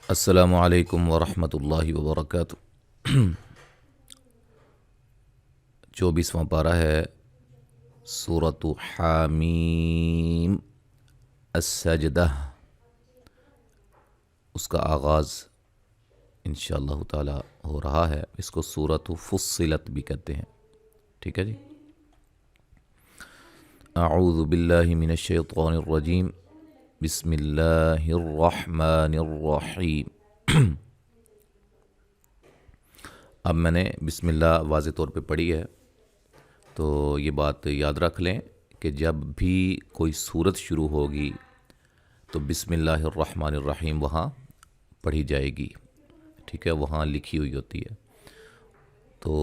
السلام علیکم ورحمۃ اللہ وبرکاتہ۔ 24واں پارہ ہے سورۃ حامیم السجدہ، اس کا آغاز انشاءاللہ تعالی ہو رہا ہے۔ اس کو سورۃ فصلت بھی کہتے ہیں، ٹھیک ہے جی۔ اعوذ باللہ من الشیطان الرجیم، بسم اللہ الرحمن الرحیم۔ اب میں نے بسم اللہ واضح طور پہ پڑھی ہے، تو یہ بات یاد رکھ لیں کہ جب بھی کوئی صورت شروع ہوگی تو بسم اللہ الرحمن الرحیم وہاں پڑھی جائے گی، ٹھیک ہے، وہاں لکھی ہوئی ہوتی ہے۔ تو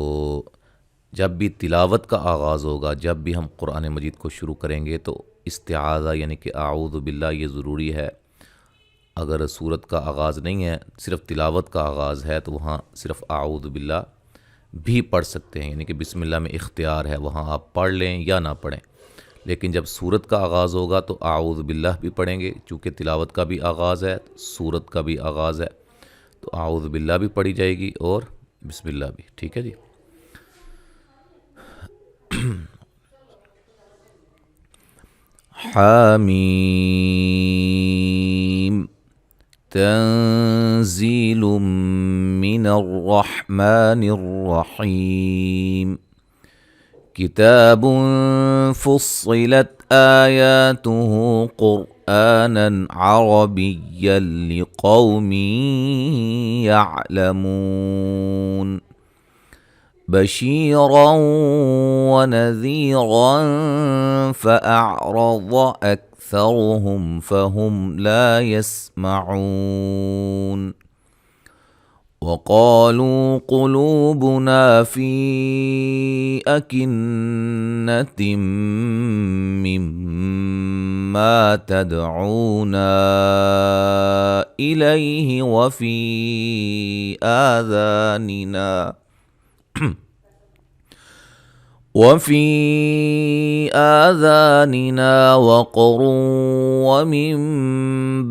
جب بھی تلاوت کا آغاز ہوگا، جب بھی ہم قرآن مجید کو شروع کریں گے تو استعاذہ یعنی کہ اعوذ باللہ یہ ضروری ہے۔ اگر سورت کا آغاز نہیں ہے، صرف تلاوت کا آغاز ہے، تو وہاں صرف اعوذ باللہ بھی پڑھ سکتے ہیں، یعنی کہ بسم اللہ میں اختیار ہے، وہاں آپ پڑھ لیں یا نہ پڑھیں۔ لیکن جب سورت کا آغاز ہوگا تو اعوذ باللہ بھی پڑھیں گے، چونکہ تلاوت کا بھی آغاز ہے، سورت کا بھی آغاز ہے، تو اعوذ باللہ بھی پڑھی جائے گی اور بسم اللہ بھی، ٹھیک ہے جی۔ حامیم تنزیل من الرحمن الرحیم، کتاب فصلت آیاته قرآنا عربیا لقوم يعلمون، بشيرا ونذيرا فأعرض أكثرهم فهم لا يسمعون، وقالوا قلوبنا في أكنة مما تدعونا إليه وفي آذاننا وقر ومن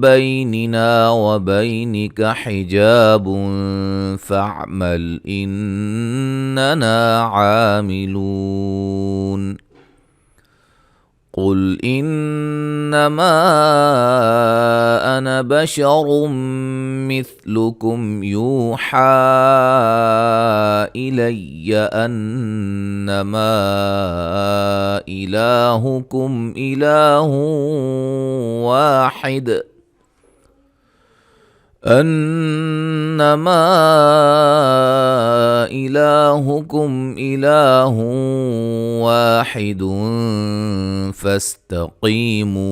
بيننا وبينك حجاب فاعمل إننا عاملون، قل إنما أنا بشر مثلكم يوحى إلي أنما إلهكم إله واحد أنما إلهكم إله واحد فاستقيموا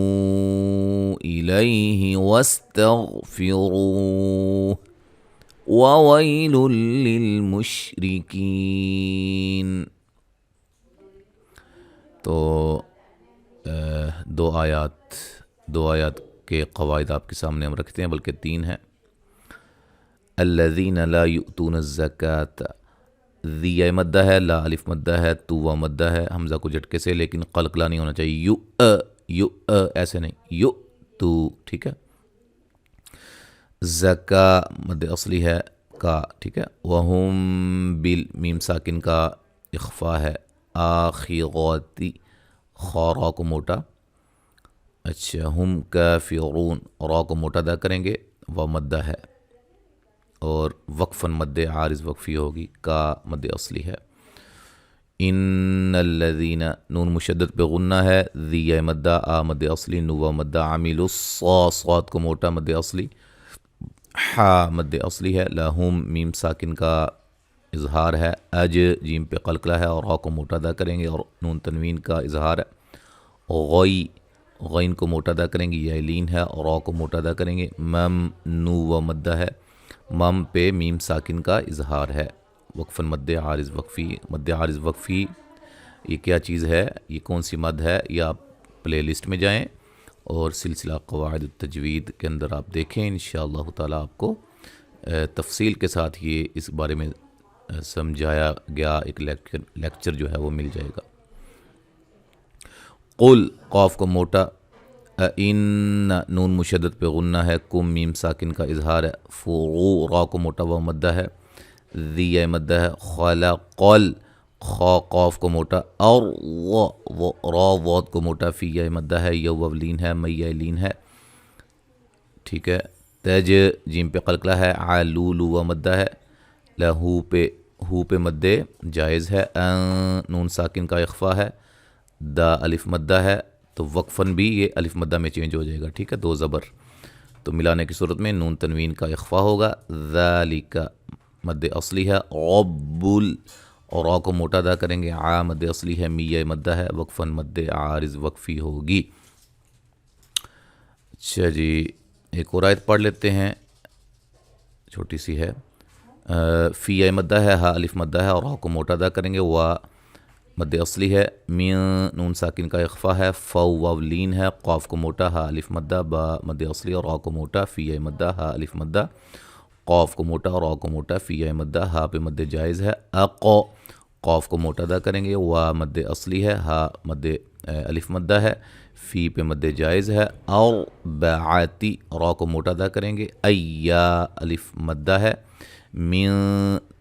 إليه واستغفروه وويل للمشركين۔ تو دو آیات کے قواعد آپ کے سامنے ہم رکھتے ہیں، بلکہ 3 ہیں۔ الذین لا یؤتون الزکاۃ، ذی مدہ ہے، لا الف مدہ ہے، تو مدہ ہے، حمزہ کو جھٹکے سے، لیکن قلقلہ نہیں ہونا چاہیے، یو ایسے نہیں، یو تو، ٹھیک ہے۔ زکا مد اصلی ہے کا، ٹھیک ہے۔ وہم بالمیم ساکن کا اخفا ہے، آخیغاتی، خورا کو موٹا، اچھا، ہم کافرون، را کو موٹا ادا کریں گے، و مدہ ہے، اور وقفاً مد عارض وقفی ہوگی، کا مد اصلی ہے۔ ان الذین، نون مشدد پہ غنہ ہے، ذی مدہ، آ مد اصلی، نو مدہ، عامل صاد کو موٹا مد اصلی، حا مد اصلی ہے، لہم میم ساکن کا اظہار ہے، اج جیم پہ قلقلہ ہے اور را کو موٹا ادا کریں گے، اور نون تنوین کا اظہار ہے، غین کو موٹا ادا کریں گے، یہ لین ہے، اور را کو موٹا ادا کریں گے، مم نو و مدہ ہے، مم پہ میم ساکن کا اظہار ہے، وقفاً مد عارض وقفی۔ مد عارض وقفی یہ کیا چیز ہے، یہ کون سی مد ہے، یہ آپ پلے لسٹ میں جائیں اور سلسلہ قواعد التجوید کے اندر آپ دیکھیں، انشاءاللہ تعالیٰ آپ کو تفصیل کے ساتھ یہ اس بارے میں سمجھایا گیا ایک لیکچر جو ہے وہ مل جائے گا۔ قل، قاف کو موٹا، ان نون مشدد پہ غنہ ہے، کم میم ساکن کا اظہار ہے، فرو را کو موٹا و مدہ ہے، ذی یا مدہ ہے، خلقل خا قاف کو موٹا، اور را واد کو موٹا، فی یا مدہ ہے، یو لین ہے، میہ لین ہے، ٹھیک ہے۔ تج جیم پہ قلقلہ ہے، علولو و مدہ ہے، لہو پہ مدے جائز ہے، نون ساکن کا اخفا ہے، دا الف مدہ ہے، تو وقفاً بھی یہ الف مدہ میں چینج ہو جائے گا، ٹھیک ہے، دو زبر، تو ملانے کی صورت میں نون تنوین کا اخفا ہوگا، ذالک مد اصلی ہے، عبل اور را کو موٹا ادا کریں گے، آ مد اصلی ہے، میہ مدہ ہے، وقفاً مد عارض وقفی ہوگی۔ اچھا جی، ایک اور آیت پڑھ لیتے ہیں، چھوٹی سی ہے، فی مدہ ہے، ہا الف مدہ ہے، اور را کو موٹا ادا کریں گے، وا مد اصلی ہے، نون ساکن کا اخفا ہے، فو واو لین ہے، قاف کو موٹا، ہا الف مدہ، با مد اصلی اور را کو موٹا، فی مدہ، ہا الف مدہ، قاف کو موٹا اور را کو موٹا، فی مدہ، ہا پہ مد جائز ہے، اقو قاف کو موٹا ادا کریں گے، وا مد اصلی ہے، ہا مد الف مدہ ہے، فی پہ مد جائز ہے، اور بعاتی را کو موٹا ادا کریں گے، ایا الف مدہ ہے، من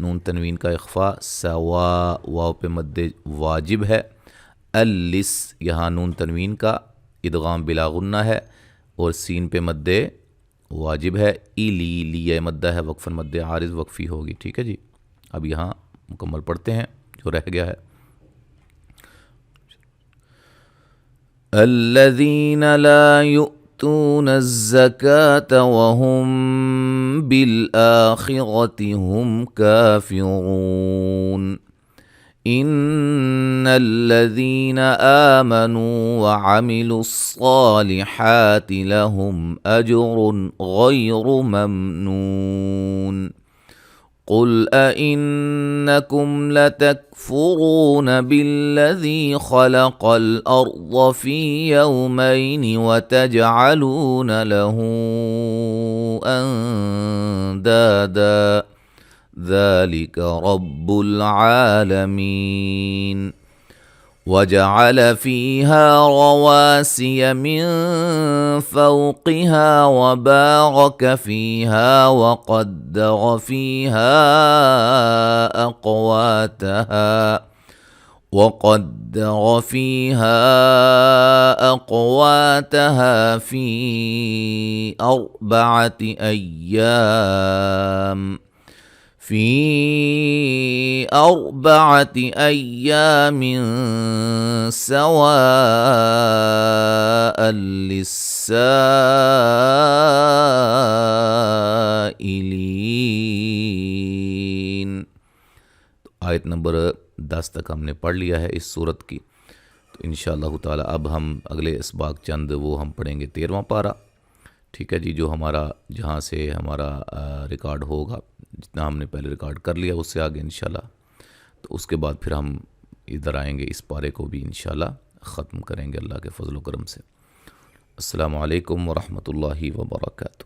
نون تنوین کا اخفا، سوا واو پہ مد واجب ہے، الس یہاں نون تنوین کا ادغام بلا غنہ ہے، اور سین پہ مد واجب ہے، ایلی لی مدہ ہے، وقفاً مد عارض وقفی ہوگی، ٹھیک ہے جی۔ اب یہاں مکمل پڑھتے ہیں جو رہ گیا ہے، الذین لا يؤتون الزکاة وهم بالآخرة هم کافرون ان الذین آمنوا وعملوا الصالحات لهم اجر غیر ممنون قل أئنكم لتكفرون بالذي خلق الأرض في يومين وتجعلون له أندادا ذلك رب العالمين وجعل فيها رواسي من فوقها وبارك فيها وقدر فيها أقواتها في أربعة أيام سواء للسائلين۔ آیت نمبر 10 تک ہم نے پڑھ لیا ہے اس صورت کی، تو انشاءاللہ تعالی اب ہم اگلے اسباق چند وہ ہم پڑھیں گے 13واں پارہ، ٹھیک ہے جی، جو ہمارا جہاں سے ہمارا ریکارڈ ہوگا، جتنا ہم نے پہلے ریکارڈ کر لیا اس سے آگے انشاءاللہ، تو اس کے بعد پھر ہم ادھر آئیں گے، اس پارے کو بھی انشاءاللہ ختم کریں گے اللہ کے فضل و کرم سے۔ السلام علیکم ورحمۃ اللہ وبرکاتہ۔